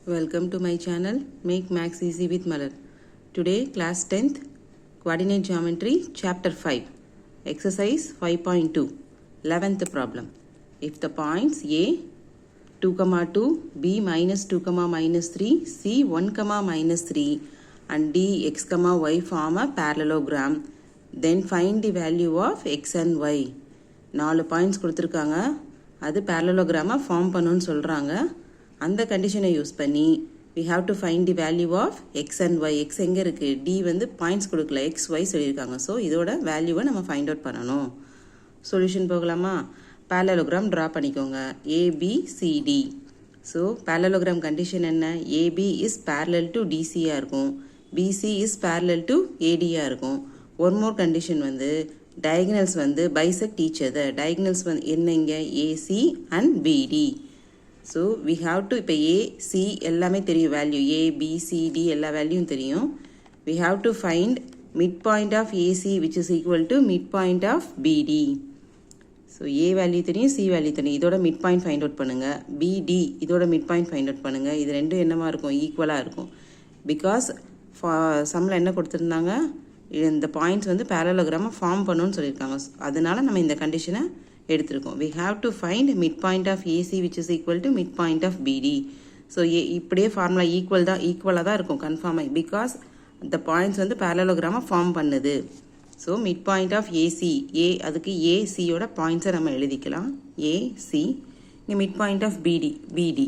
Welcome to my channel Make Max Easy with Malar. Today class 10th Coordinate Geometry Chapter 5 Exercise 5.2 11th problem. If the points A 2, 2, B minus 2, minus 3, C 1, minus 3 and D x, y form a parallelogram, then find the value of x and y. 4 points கொடுத்திருக்காங்க. அது parallelogram form பண்ணனும்னு சொல்றாங்க. அந்த கண்டிஷனை use பண்ணி we have to find the value of x and y. x எங்க இருக்கு? D வந்து பாயிண்ட்ஸ் கொடுக்கல, x y சொல்லியிருக்காங்க. ஸோ இதோட வேல்யூவை நம்ம ஃபைண்ட் அவுட் பண்ணணும். சொல்யூஷன் போகலாமா? parallelogram ட்ரா பண்ணிக்கோங்க. ABCD. ஸோ parallelogram கண்டிஷன் என்ன? AB is parallel to DC இருக்கும், BC is parallel to AD இருக்கும். ஒன் மோர் கண்டிஷன் வந்து diagonals வந்து bisect each other. diagonals வந்து என்னங்க? AC and BD. So we have to இப்போ A, C எல்லாமே தெரியும் value, A, B, C, D எல்லா வேல்யூவும் தெரியும். We have to find midpoint of AC which is equal to midpoint of BD. So A value தெரியும், C value தெரியும். இதோட midpoint find out பண்ணுங்க. BD இதோட midpoint find out பண்ணுங்க. இது ரெண்டும் என்னமா இருக்கும்? ஈக்குவலாக இருக்கும். Because சம்மில் என்ன கொடுத்துருந்தாங்க? இந்த பாயிண்ட்ஸ் வந்து parallelogram ஃபார்ம் பண்ணணும்னு சொல்லியிருக்காங்க. அதனால நம்ம இந்த கண்டிஷனை எடுத்திருக்கோம். we have to find midpoint of AC which is equal to midpoint of BD. so இப்படியே ஃபார்முலா ஈக்குவலாக தான் இருக்கும் கன்ஃபார்மாக, பிகாஸ் the பாயிண்ட்ஸ் வந்து parallelogram ஃபார்ம் பண்ணுது. So midpoint of AC, A அதுக்கு ACயோட பாயிண்ட்ஸை நம்ம எழுதிக்கலாம். AC இங்கே midpoint of BD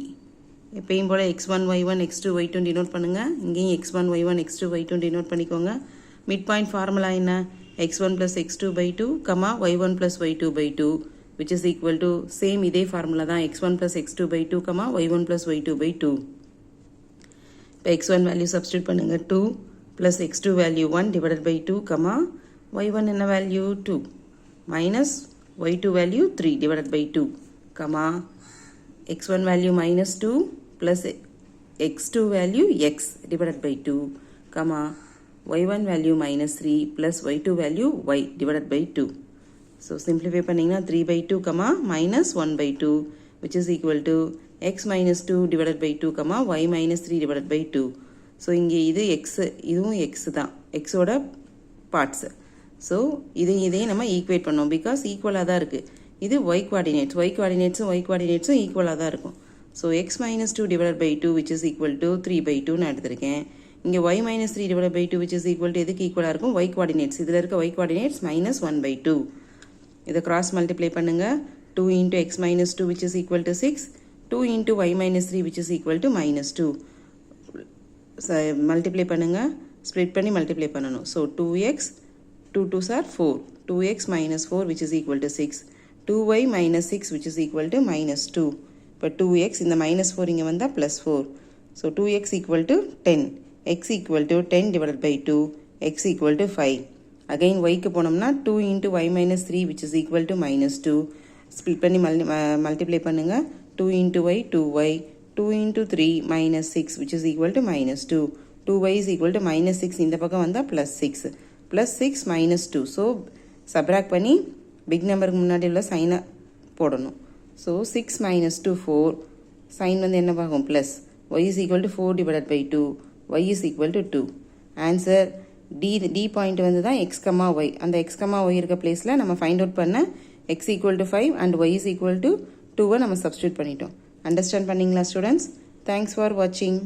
எப்பயும் போல் x1 y1 x2 y2 denote பண்ணுங்கள். இங்கேயும் x1 y1 x2 y2 denote பண்ணிக்கோங்க. midpoint ஃபார்முலா என்ன? x1 plus x2 by 2, y1 plus y2 by 2, which is equal to same இதே ஃபார்முலா தான், x1 plus x2 by 2, y1 plus y2 by 2. இப்போ x1 value substitute பண்ணுங்க, 2 plus x2 value 1 divided by 2, y1 என்ன value 2 minus y2 value 3 divided by 2, x1 value minus 2 plus x2 value x divided by 2, y1 value minus 3 plus y2 value y divided by 2. So simplify பண்ணீங்கன்னா 3 by 2, minus 1 by 2, which is equal to x minus 2 divided by 2, y minus 3 divided by 2. So இங்கே இது x, இதுவும் x தான், x ஓட parts. So இதையும் நம்ம equate பண்ணோம், because ஈக்குவலாக தான் இருக்குது. இது y coordinates, y coordinatesம் ஈக்குவலாக தான் இருக்கும். So x minus 2 divided by 2 which is equal to 3 by 2 நான் எடுத்திருக்கேன். இங்கே y minus 3 divided by 2 which is equal to எதுக்கு ஈக்குவலாக இருக்கும்? y coordinates. இதில் இருக்க y coordinates minus 1 by 2. இதை cross multiply பண்ணுங்க. 2 into x minus 2 which is equal to 6. 2 into y minus 3 which is equal to minus 2. multiply பண்ணுங்க. split பண்ணி multiply பண்ணணும். So 2x, 2 2s are 4. 2x minus 4 which is equal to 6. 2y minus 6 which is equal to minus 2. இப்போ 2x இந்த minus 4 இங்கே வந்தால் plus 4. So 2x equal to 10. x equal to 10 divided by 2, x equal to 5. Again y க்கு போனோம்னா 2 into y minus 3 which is equal to minus 2. Split பண்ணி multiply பண்ணுங்க. 2 into y 2y, 2 into 3 minus 6 which is equal to minus 2. 2y is equal to minus 6, இந்த பக்கம் வந்தா plus 6. plus 6 minus 2. So subtract பண்ணி big numberக்கு முன்னாடி உள்ள சைனை போடணும். So 6 minus 2 4, சைன் வந்து என்ன பாகும்? plus. y is equal to 4 divided by 2. y is equal to 2. Answer D point வந்து தான் x, y. அந்த x, y இருக்க பிளேஸில் நம்ம ஃபைண்ட் அவுட் பண்ண x equal to 5 and y is equal to 2 நம்ம சப்ஸ்டியூட் பண்ணிட்டோம். அண்டர்ஸ்டாண்ட் பண்ணிங்களா ஸ்டூடெண்ட்ஸ்? தேங்க்ஸ் ஃபார் வாட்சிங்.